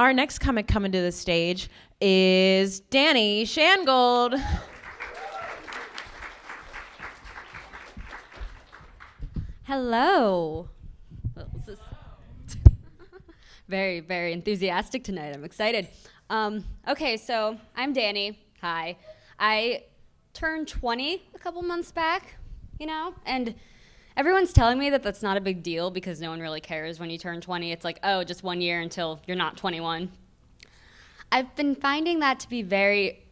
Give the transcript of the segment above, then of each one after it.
our next comic coming to the stage is Dani Shangold. Hello. Well, this is very, very enthusiastic tonight. I'm excited. Okay, so I'm Dani. Hi. I turned 20 a couple months back, and everyone's telling me that that's not a big deal because no one really cares when you turn 20. It's like, oh, just 1 year until you're not 21. I've been finding that to be very,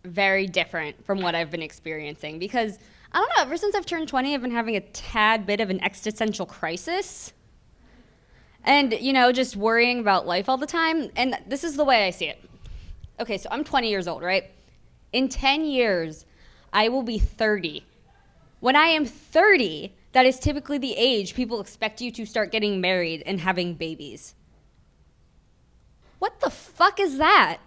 very different from what I've been experiencing because, I don't know, ever since I've turned 20, I've been having a tad bit of an existential crisis. And, just worrying about life all the time. And this is the way I see it. Okay, so I'm 20 years old, right? In 10 years, I will be 30. When I am 30, that is typically the age people expect you to start getting married and having babies. What the fuck is that?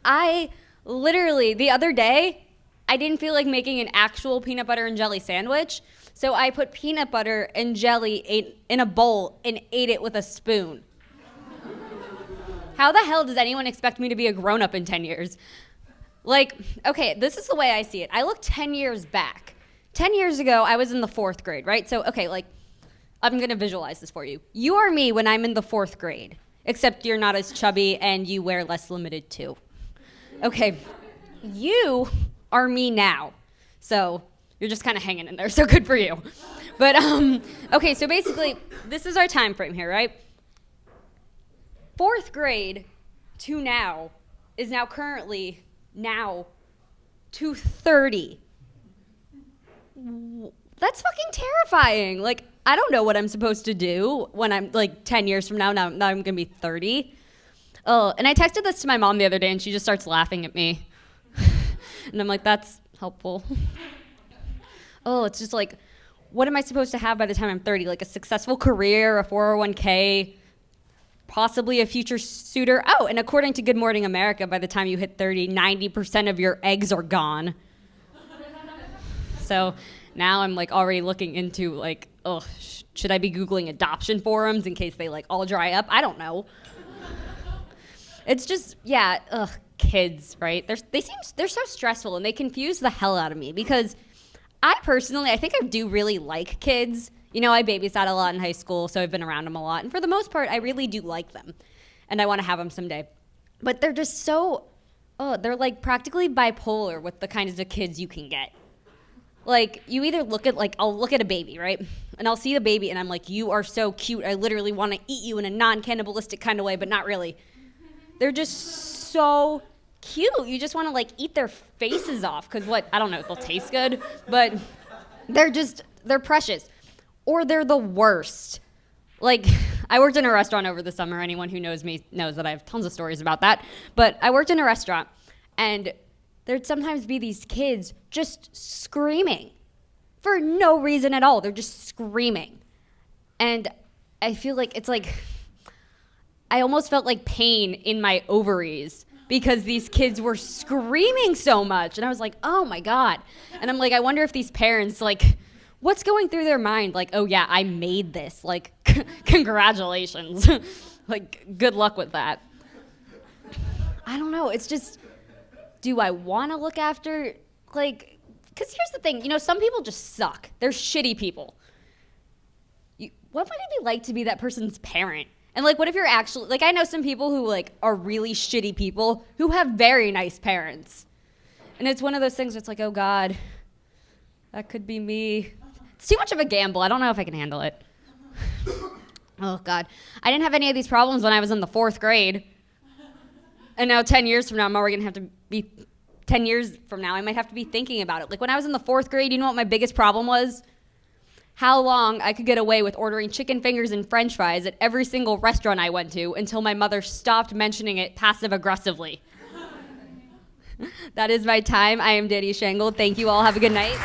I literally, the other day, I didn't feel like making an actual peanut butter and jelly sandwich, so I put peanut butter and jelly in a bowl and ate it with a spoon. How the hell does anyone expect me to be a grown-up in 10 years? Okay, this is the way I see it. I look 10 years back. 10 years ago, I was in the 4th grade, right? So, okay, I'm going to visualize this for you. You are me when I'm in the 4th grade, except you're not as chubby and you wear less limited too. Okay, you are me now. So you're just kind of hanging in there, so good for you. But, okay, so basically, this is our time frame here, right? 4th grade to now is now currently now to 30. That's fucking terrifying. I don't know what I'm supposed to do when I'm 10 years from now. Now I'm going to be 30. Oh, and I texted this to my mom the other day and she just starts laughing at me. And I'm like, that's helpful. Oh, it's just what am I supposed to have by the time I'm 30? A successful career, a 401k, possibly a future suitor. Oh, and according to Good Morning America, by the time you hit 30, 90% of your eggs are gone. So now I'm already looking into should I be Googling adoption forums in case they all dry up? I don't know. It's just, kids, right? They're so stressful and they confuse the hell out of me because I think I do really like kids. I babysat a lot in high school, so I've been around them a lot. And for the most part, I really do like them. And I want to have them someday. But they're just so, they're practically bipolar with the kinds of kids you can get. You either look at, I'll look at a baby, right? And I'll see the baby and I'm like, you are so cute. I literally want to eat you in a non-cannibalistic kind of way, but not really. They're just so cute. You just want to eat their faces off because I don't know if they'll taste good, but they're precious. Or they're the worst. I worked in a restaurant over the summer. Anyone who knows me knows that I have tons of stories about that. But I worked in a restaurant and there'd sometimes be these kids just screaming for no reason at all. They're just screaming. And I feel I almost felt pain in my ovaries because these kids were screaming so much. And I was like, oh my God. And I'm I wonder if these parents, what's going through their mind? Oh yeah, I made this. Congratulations. Good luck with that. I don't know. It's just, do I want to look after, because here's the thing, some people just suck. They're shitty people. What would it be like to be that person's parent? And what if you're actually, I know some people who are really shitty people who have very nice parents. And it's one of those things where it's oh God, that could be me. It's too much of a gamble. I don't know if I can handle it. Oh God. I didn't have any of these problems when I was in the 4th grade. And now 10 years from now, I'm already going to have to be, 10 years from now, I might have to be thinking about it. When I was in the 4th grade, you know what my biggest problem was? How long I could get away with ordering chicken fingers and french fries at every single restaurant I went to until my mother stopped mentioning it passive-aggressively. That is my time. I am Dani Shangold. Thank you all. Have a good night.